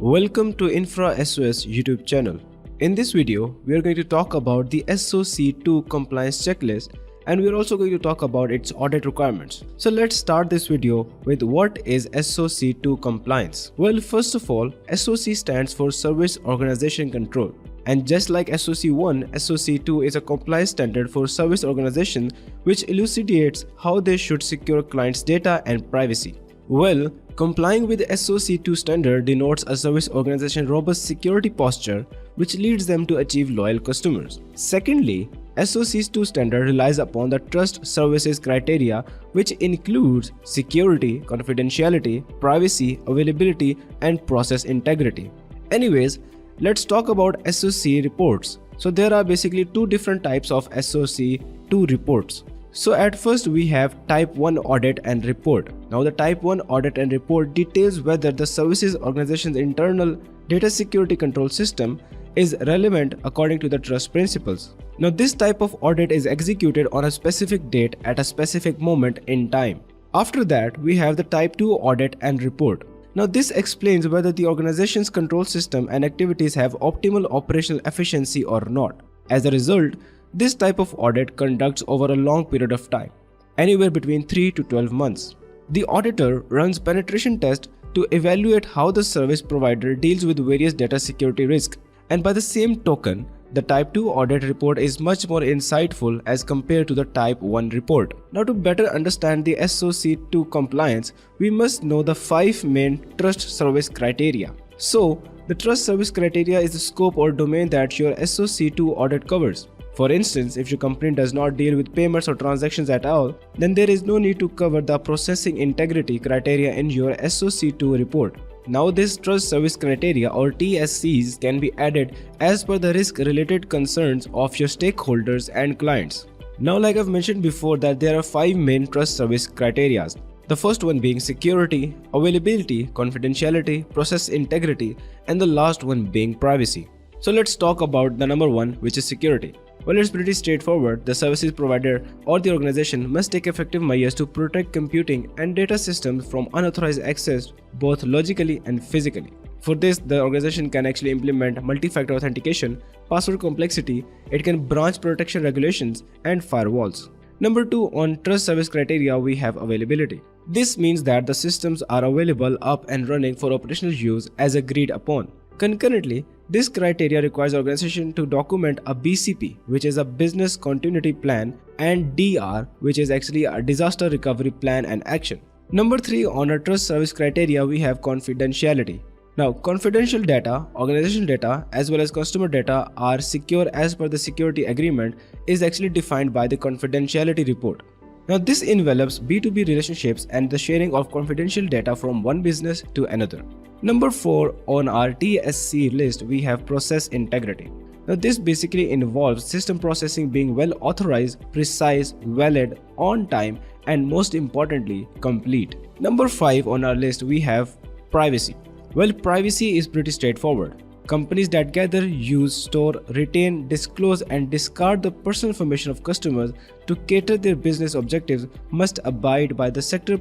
Welcome to InfraSOS YouTube channel. In this video, we are going to talk about the SOC 2 compliance checklist, and we are also going to talk about its audit requirements. So let's start this video with what is SOC 2 compliance. Well, first of all, SOC stands for Service Organization Control. And just like SOC 1, SOC 2 is a compliance standard for service organization which elucidates how they should secure clients' data and privacy. Well, complying with the SOC 2 standard denotes a service organization's robust security posture which leads them to achieve loyal customers. Secondly, SOC 2 standard relies upon the trust services criteria which includes security, confidentiality, privacy, availability, and process integrity. Anyways, let's talk about SOC reports. So there are basically two different types of SOC 2 reports. So at first we have Type 1 Audit and Report. Now the Type 1 Audit and Report details whether the services organization's internal data security control system is relevant according to the trust principles. Now this type of audit is executed on a specific date at a specific moment in time. After that we have the Type 2 Audit and Report. Now this explains whether the organization's control system and activities have optimal operational efficiency or not. As a result, this type of audit conducts over a long period of time, anywhere between 3 to 12 months. The auditor runs penetration tests to evaluate how the service provider deals with various data security risks, and by the same token, the Type 2 audit report is much more insightful as compared to the Type 1 report. Now to better understand the SOC 2 compliance, we must know the 5 main trust service criteria. So, the trust service criteria is the scope or domain that your SOC 2 audit covers. For instance, if your company does not deal with payments or transactions at all, then there is no need to cover the processing integrity criteria in your SOC 2 report. Now this trust service criteria or TSCs can be added as per the risk-related concerns of your stakeholders and clients. Now like I've mentioned before that there are 5 main trust service criteria. The first one being security, availability, confidentiality, process integrity, and the last one being privacy. So let's talk about the number 1, which is security. Well, it's pretty straightforward. The services provider or the organization must take effective measures to protect computing and data systems from unauthorized access both logically and physically. For this, the organization can actually implement multi-factor authentication, password complexity, it can branch protection regulations, and firewalls. Number 2, on trust service criteria, we have availability. This means that the systems are available up and running for operational use as agreed upon. Concurrently, this criteria requires organization to document a BCP, which is a business continuity plan, and DR, which is actually a disaster recovery plan and action. Number 3, on our trust service criteria, we have confidentiality. Now, confidential data, organizational data, as well as customer data are secure as per the security agreement is actually defined by the confidentiality report. Now, this envelops B2B relationships and the sharing of confidential data from one business to another. Number 4, on our TSC list, we have process integrity. Now, this basically involves system processing being well authorized, precise, valid, on time, and most importantly, complete. Number 5 on our list, we have privacy. Well, privacy is pretty straightforward. Companies that gather, use, store, retain, disclose, and discard the personal information of customers to cater their business objectives must abide by the sector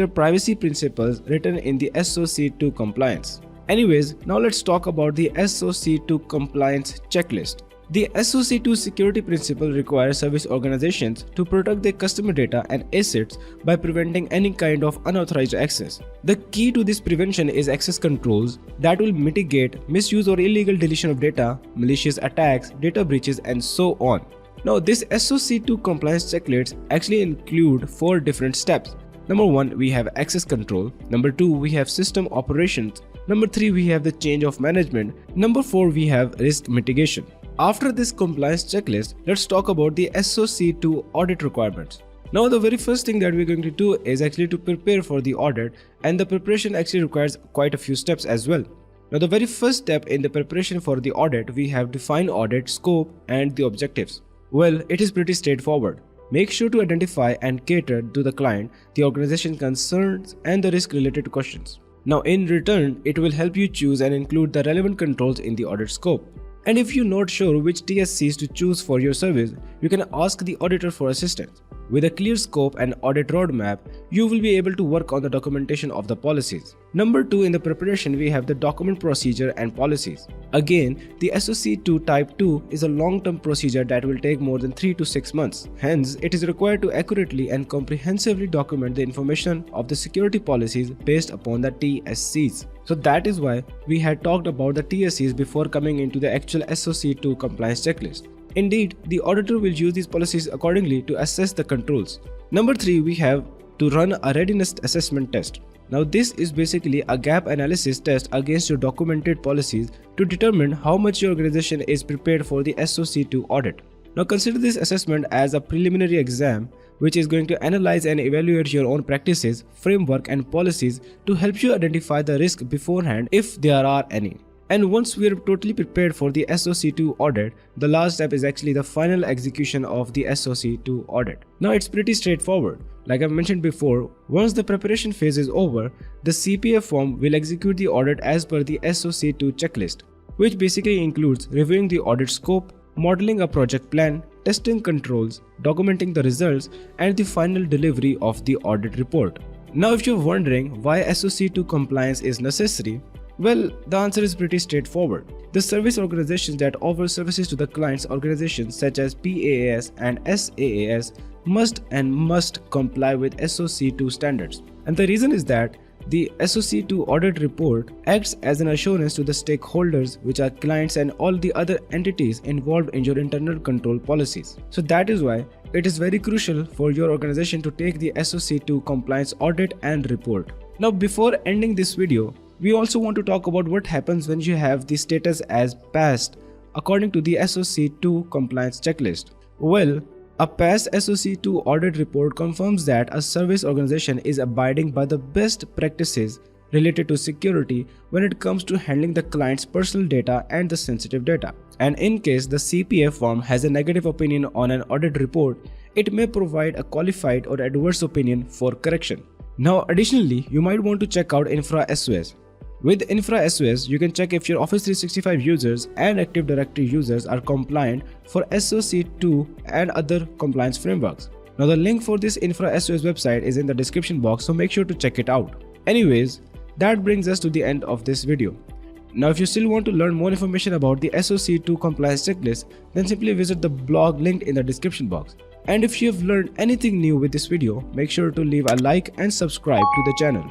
privacy principles written in the SOC 2 compliance. Anyways, now let's talk about the SOC 2 compliance checklist. The SOC 2 security principle requires service organizations to protect their customer data and assets by preventing any kind of unauthorized access. The key to this prevention is access controls that will mitigate misuse or illegal deletion of data, malicious attacks, data breaches, and so on. Now, this SOC 2 compliance checklist actually include 4 different steps. Number 1, we have access control. Number 2, we have system operations. Number 3, we have the change of management. Number 4, we have risk mitigation. After this compliance checklist, let's talk about the SOC 2 audit requirements. Now, the very first thing that we're going to do is actually to prepare for the audit, and the preparation actually requires quite a few steps as well. Now, the very first step in the preparation for the audit, we have defined audit scope and the objectives. Well, it is pretty straightforward. Make sure to identify and cater to the client, the organization concerns, and the risk-related questions. Now, in return, it will help you choose and include the relevant controls in the audit scope. And if you're not sure which TSCs to choose for your service, you can ask the auditor for assistance. With a clear scope and audit roadmap, you will be able to work on the documentation of the policies. Number 2, in the preparation we have the document procedure and policies. Again, the SOC 2 Type 2 is a long-term procedure that will take more than 3 to 6 months. Hence, it is required to accurately and comprehensively document the information of the security policies based upon the TSCs. So that is why we had talked about the TSCs before coming into the actual SOC 2 compliance checklist. Indeed, the auditor will use these policies accordingly to assess the controls. Number 3, we have to run a readiness assessment test. Now this is basically a gap analysis test against your documented policies to determine how much your organization is prepared for the SOC 2 audit. Now consider this assessment as a preliminary exam which is going to analyze and evaluate your own practices, framework and policies to help you identify the risk beforehand if there are any. And once we are totally prepared for the SOC 2 audit, the last step is actually the final execution of the SOC 2 audit. Now it's pretty straightforward. Like I mentioned before, once the preparation phase is over, the CPF firm will execute the audit as per the SOC 2 checklist, which basically includes reviewing the audit scope, modeling a project plan, testing controls, documenting the results, and the final delivery of the audit report. Now if you're wondering why SOC 2 compliance is necessary, well, the answer is pretty straightforward. The service organizations that offer services to the client's organizations such as PAAS and SAAS must comply with SOC 2 standards. And the reason is that the SOC 2 audit report acts as an assurance to the stakeholders, which are clients and all the other entities involved in your internal control policies. So that is why it is very crucial for your organization to take the SOC 2 compliance audit and report. Now before ending this video, we also want to talk about what happens when you have the status as passed according to the SOC 2 compliance checklist. Well, a passed SOC 2 audit report confirms that a service organization is abiding by the best practices related to security when it comes to handling the client's personal data and the sensitive data. And in case the CPF firm has a negative opinion on an audit report, it may provide a qualified or adverse opinion for correction. Now additionally, you might want to check out InfraSOS. With InfraSOS, you can check if your Office 365 users and Active Directory users are compliant for SOC 2 and other compliance frameworks. Now the link for this InfraSOS website is in the description box, so make sure to check it out. Anyways, that brings us to the end of this video. Now if you still want to learn more information about the SOC 2 compliance checklist, then simply visit the blog linked in the description box. And if you have learned anything new with this video, make sure to leave a like and subscribe to the channel.